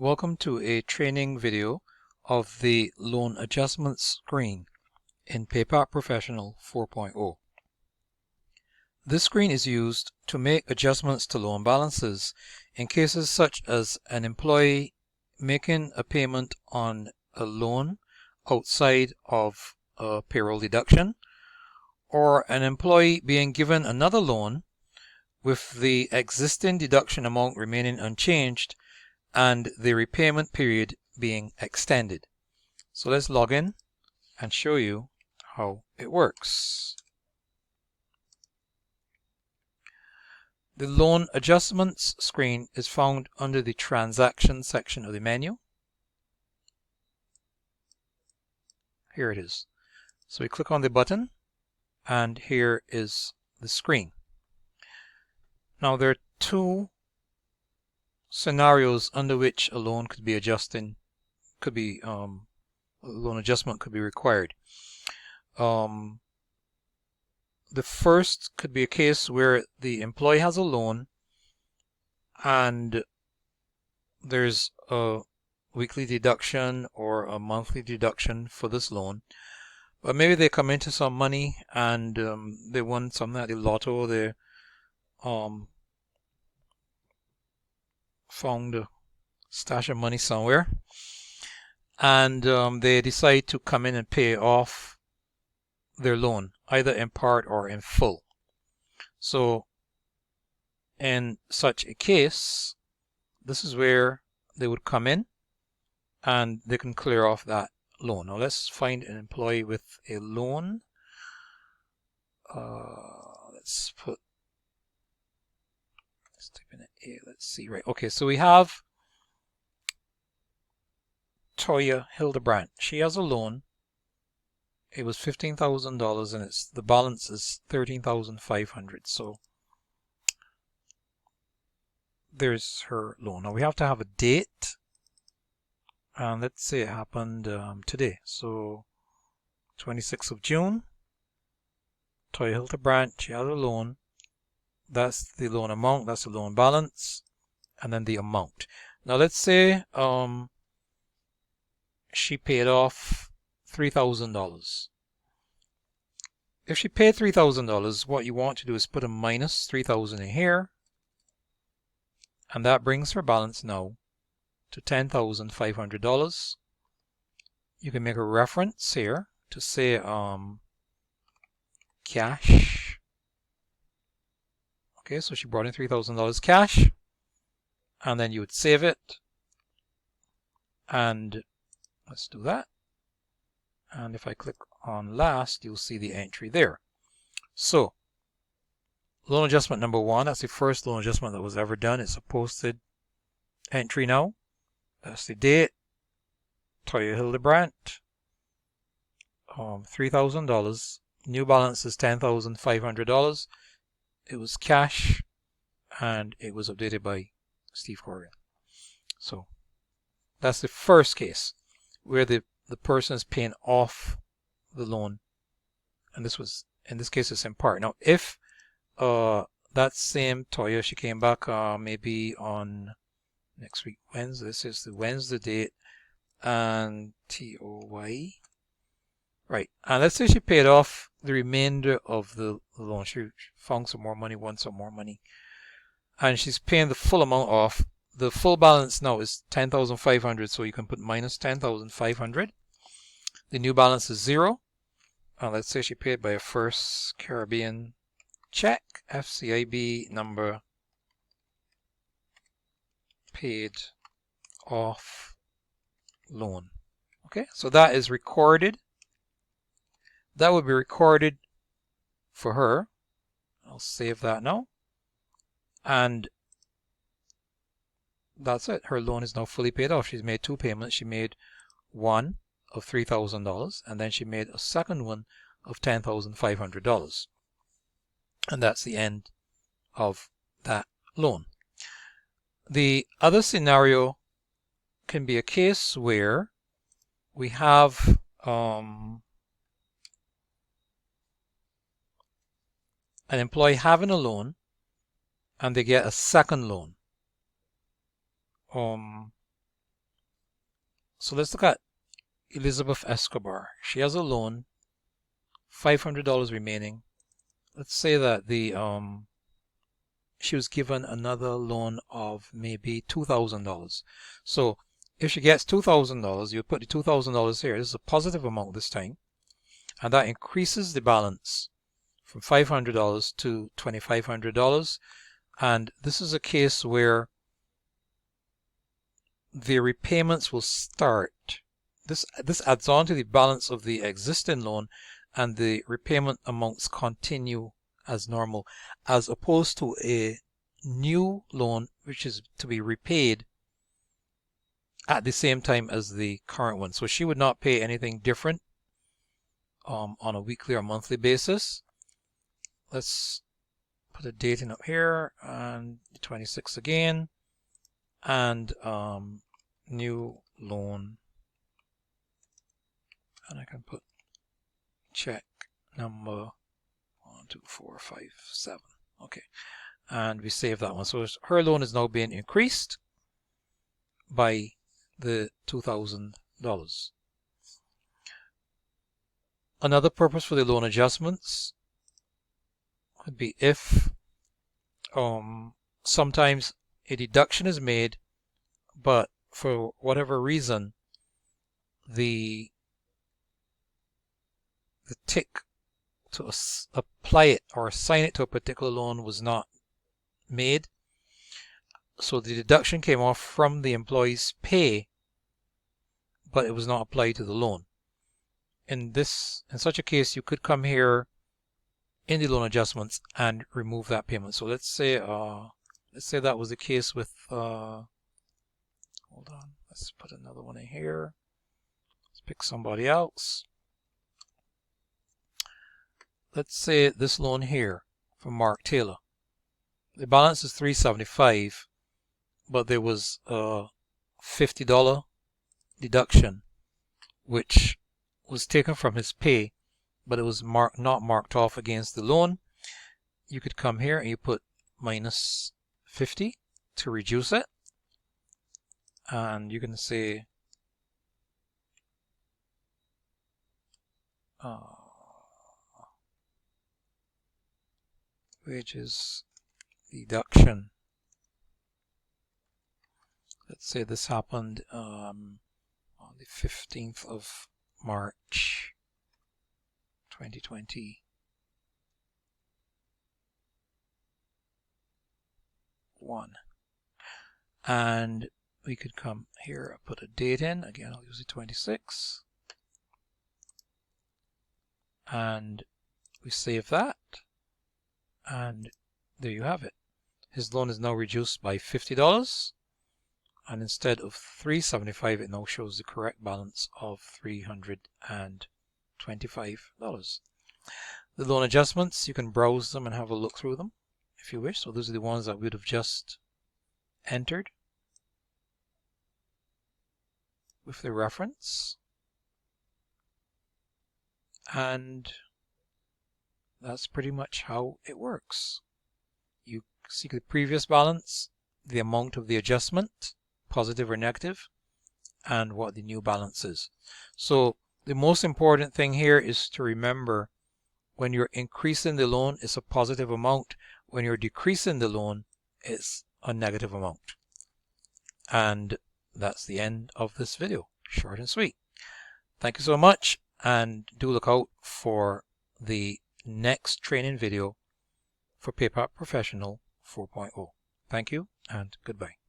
Welcome to a training video of the loan adjustment screen in PayPak Professional 4.0. This screen is used to make adjustments to loan balances in cases such as an employee making a payment on a loan outside of a payroll deduction, or an employee being given another loan with the existing deduction amount remaining unchanged and the repayment period being extended. So let's log in and show you how it works. The loan adjustments screen is found under the transaction section of the menu. Here it is. So we click on the button and here is the screen. Now there are two scenarios under which a loan could be adjusting, a loan adjustment could be required. The first could be a case where the employee has a loan and there's a weekly deduction or a monthly deduction for this loan, but maybe they come into some money and they won something at the lotto. They found a stash of money somewhere, and they decide to come in and pay off their loan, either in part or in full. So in such a case, this is where they would come in and they can clear off that loan. Now let's find an employee with a loan. Let's type in A. Let's see. Right. Okay. So we have Toya Hildebrandt. She has a loan. It was $15,000 and the balance is $13,500. So there's her loan. Now we have to have a date, and let's say it happened today. So 26th of June. Toya Hildebrandt. She has a loan. That's the loan amount, that's the loan balance, and then the amount. Now let's say she paid off $3,000. If she paid $3,000, what you want to do is put a minus $3,000 in here, and that brings her balance now to $10,500. You can make a reference here to say cash. Okay, so she brought in $3,000 cash, and then you would save it, and let's do that. And if I click on last, you'll see the entry there. So loan adjustment number one, that's the first loan adjustment that was ever done. It's a posted entry now. That's the date. Toya Hildebrandt, $3,000. New balance is $10,500. It was cash, and it was updated by Steve Corrigan. So that's the first case where the person is paying off the loan, and in this case it's in part. Now if that same Toya, she came back maybe on next week Wednesday, this is the Wednesday date, and TOY, right, and let's say she paid off the remainder of the loan. She found some more money, won some more money, and she's paying the full amount off. The full balance now is $10,500, so you can put minus $10,500. The new balance is $0. Let's say she paid by a First Caribbean check, FCIB number, paid off loan. Okay, so that is recorded. That would be recorded for her. I'll save that now. And that's it. Her loan is now fully paid off. She's made two payments. She made one of $3,000, and then she made a second one of $10,500. And that's the end of that loan. The other scenario can be a case where we have an employee having a loan and they get a second loan. So let's look at Elizabeth Escobar. She has a loan, $500 remaining. Let's say that she was given another loan of maybe $2,000. So if she gets $2,000, you put the $2,000 here. This is a positive amount this time, and that increases the balance from $500 to $2,500. And this is a case where the repayments will start. This adds on to the balance of the existing loan, and the repayment amounts continue as normal, as opposed to a new loan which is to be repaid at the same time as the current one. So she would not pay anything different on a weekly or monthly basis. Let's put a date in up here, and 26 again, and new loan, and I can put check number 1, 2, 4, 5, 7. Okay, and we save that one. So her loan is now being increased by the $2,000. Another purpose for the loan adjustments could be if sometimes a deduction is made, but for whatever reason the tick to apply it or assign it to a particular loan was not made. So the deduction came off from the employee's pay, but it was not applied to the loan. In such a case, you could come here in the loan adjustments and remove that payment. So let's say that was the case with hold on, let's put another one in here. Let's pick somebody else. Let's say this loan here from Mark Taylor. The balance is $375, but there was a $50 deduction which was taken from his pay, but it was not marked off against the loan. You could come here and you put minus 50 to reduce it, and you can say wages deduction. Let's say this happened on the 15th of March 2021, and we could come here and put a date in. Again, I'll use the 26, and we save that, and there you have it. His loan is now reduced by $50, and instead of $375, it now shows the correct balance of $325. The loan adjustments, you can browse them and have a look through them if you wish. So those are the ones that we would have just entered with the reference, and that's pretty much how it works. You see the previous balance, the amount of the adjustment, positive or negative, and what the new balance is. So the most important thing here is to remember, when you're increasing the loan, it's a positive amount. When you're decreasing the loan, it's a negative amount. And that's the end of this video. Short and sweet. Thank you so much, and do look out for the next training video for PayPak Professional 4.0. Thank you, and goodbye.